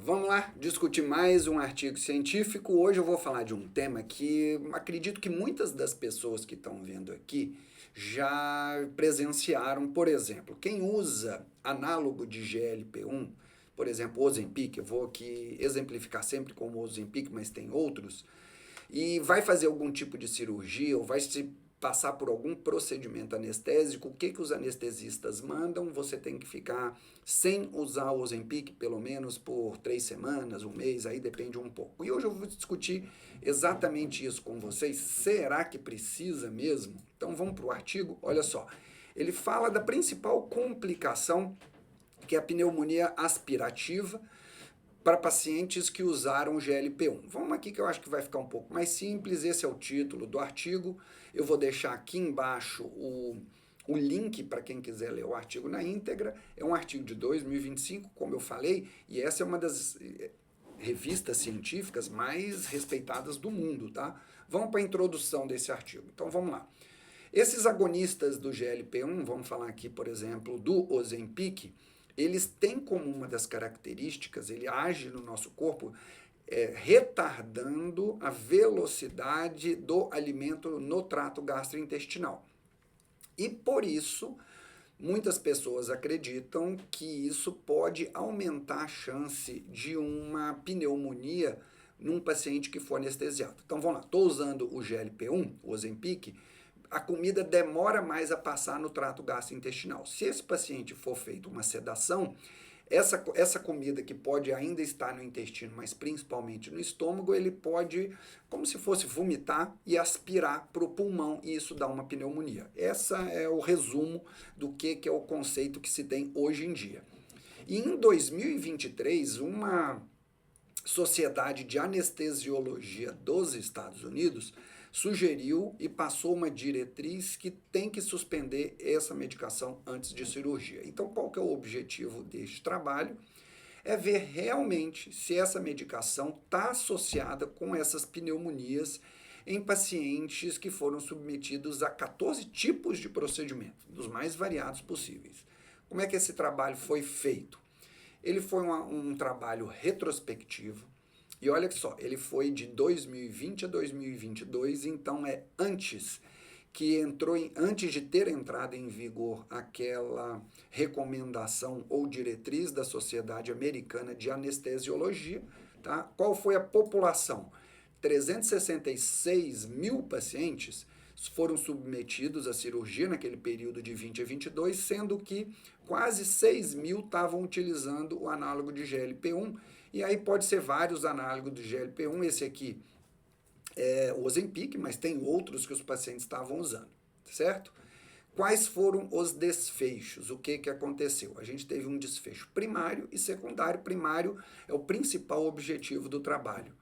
Vamos lá discutir mais um artigo científico. Hoje eu vou falar de um tema que acredito que muitas das pessoas que estão vendo aqui já presenciaram. Por exemplo, quem usa análogo de GLP-1, por exemplo, Ozempic, eu vou aqui exemplificar sempre como Ozempic, mas tem outros, e vai fazer algum tipo de cirurgia ou vai se passar por algum procedimento anestésico, o que que os anestesistas mandam? Você tem que ficar sem usar o Ozempic pelo menos por 3 semanas, um mês, aí depende um pouco. E hoje eu vou discutir exatamente isso com vocês. Será que precisa mesmo? Então vamos para o artigo, olha só. Ele fala da principal complicação, que é a pneumonia aspirativa, para pacientes que usaram GLP-1. Vamos aqui que eu acho que vai ficar um pouco mais simples, esse é o título do artigo, eu vou deixar aqui embaixo o link para quem quiser ler o artigo na íntegra, é um artigo de 2025, como eu falei, e essa é uma das revistas científicas mais respeitadas do mundo, tá? Vamos para a introdução desse artigo, então vamos lá. Esses agonistas do GLP-1, vamos falar aqui, por exemplo, do Ozempic, eles têm como uma das características, ele age no nosso corpo retardando a velocidade do alimento no trato gastrointestinal. E por isso, muitas pessoas acreditam que isso pode aumentar a chance de uma pneumonia num paciente que for anestesiado. Então vamos lá, estou usando o GLP-1, o Ozempic, a comida demora mais a passar no trato gastrointestinal. Se esse paciente for feito uma sedação, essa comida que pode ainda estar no intestino, mas principalmente no estômago, ele pode, como se fosse vomitar e aspirar para o pulmão, e isso dá uma pneumonia. Esse é o resumo do que é o conceito que se tem hoje em dia. E em 2023, uma Sociedade de Anestesiologia dos Estados Unidos sugeriu e passou uma diretriz que tem que suspender essa medicação antes de cirurgia. Então, qual que é o objetivo deste trabalho? É ver realmente se essa medicação está associada com essas pneumonias em pacientes que foram submetidos a 14 tipos de procedimento, dos mais variados possíveis. Como é que esse trabalho foi feito? Ele foi um trabalho retrospectivo, e olha só, ele foi de 2020 a 2022, então é antes antes de ter entrado em vigor aquela recomendação ou diretriz da Sociedade Americana de Anestesiologia, tá? Qual foi a população? 366 mil pacientes foram submetidos à cirurgia naquele período de 20 a 22, sendo que quase 6 mil estavam utilizando o análogo de GLP-1, e aí pode ser vários análogos de GLP-1, esse aqui é o Ozempic, mas tem outros que os pacientes estavam usando, certo? Quais foram os desfechos? O que aconteceu? A gente teve um desfecho primário e secundário. Primário é o principal objetivo do trabalho.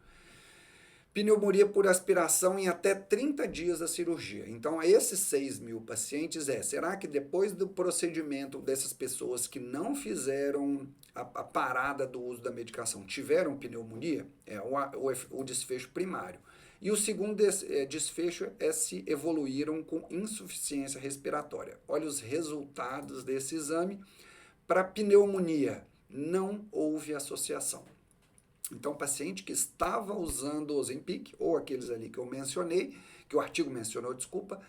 Pneumonia por aspiração em até 30 dias da cirurgia. Então, esses 6 mil pacientes será que depois do procedimento dessas pessoas que não fizeram a parada do uso da medicação tiveram pneumonia? É o desfecho primário. E o segundo desfecho é se evoluíram com insuficiência respiratória. Olha os resultados desse exame. Para pneumonia, não houve associação. Então, o paciente que estava usando o Ozempic, ou aqueles ali que eu mencionei, que o artigo mencionou, desculpa,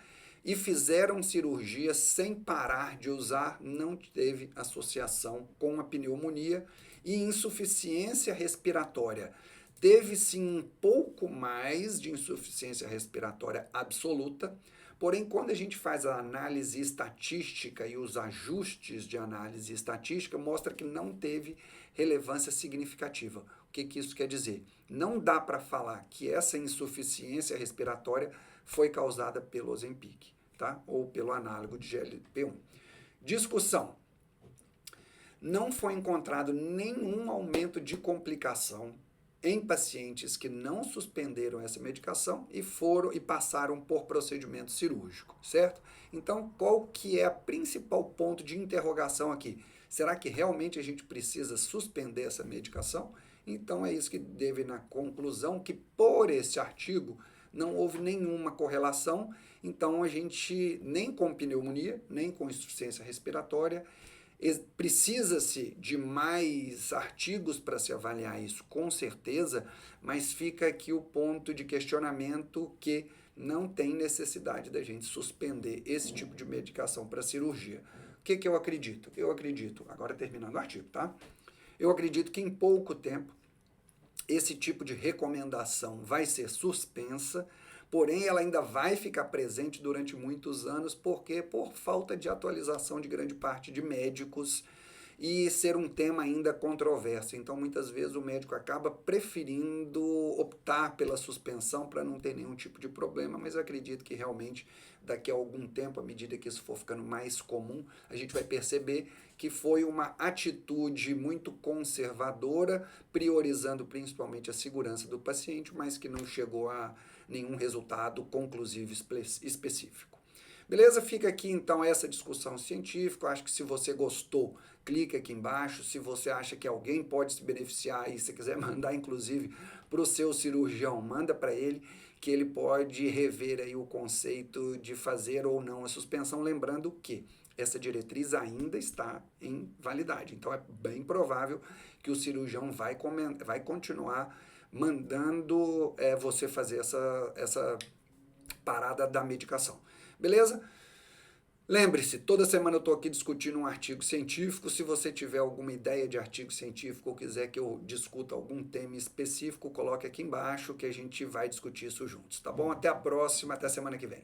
e fizeram cirurgia sem parar de usar, não teve associação com a pneumonia e insuficiência respiratória. Teve sim um pouco mais de insuficiência respiratória absoluta, porém, quando a gente faz a análise estatística e os ajustes de análise estatística, mostra que não teve relevância significativa. O que isso quer dizer? Não dá para falar que essa insuficiência respiratória foi causada pelo Ozempic, tá? Ou pelo análogo de GLP-1. Discussão. Não foi encontrado nenhum aumento de complicação em pacientes que não suspenderam essa medicação e passaram por procedimento cirúrgico, certo? Então, qual que é o principal ponto de interrogação aqui? Será que realmente a gente precisa suspender essa medicação? Então, é isso que deve na conclusão que por esse artigo não houve nenhuma correlação, então a gente nem com pneumonia, nem com insuficiência respiratória, Precisa-se de mais artigos para se avaliar isso, com certeza, mas fica aqui o ponto de questionamento que não tem necessidade da gente suspender esse tipo de medicação para cirurgia. O que eu acredito? Eu acredito, agora terminando o artigo, tá? Eu acredito que em pouco tempo esse tipo de recomendação vai ser suspensa, porém ela ainda vai ficar presente durante muitos anos, porque por falta de atualização de grande parte de médicos e ser um tema ainda controverso. Então, muitas vezes o médico acaba preferindo optar pela suspensão para não ter nenhum tipo de problema, mas eu acredito que realmente daqui a algum tempo, à medida que isso for ficando mais comum, a gente vai perceber que foi uma atitude muito conservadora, priorizando principalmente a segurança do paciente, mas que não chegou a nenhum resultado conclusivo específico. Beleza? Fica aqui então essa discussão científica. Eu acho que se você gostou, clica aqui embaixo. Se você acha que alguém pode se beneficiar e se quiser mandar inclusive para o seu cirurgião, manda para ele que ele pode rever aí o conceito de fazer ou não a suspensão, lembrando que essa diretriz ainda está em validade. Então é bem provável que o cirurgião vai continuar mandando você fazer essa parada da medicação. Beleza? Lembre-se, toda semana eu estou aqui discutindo um artigo científico. Se você tiver alguma ideia de artigo científico ou quiser que eu discuta algum tema específico, coloque aqui embaixo que a gente vai discutir isso juntos, tá bom? Até a próxima, até semana que vem.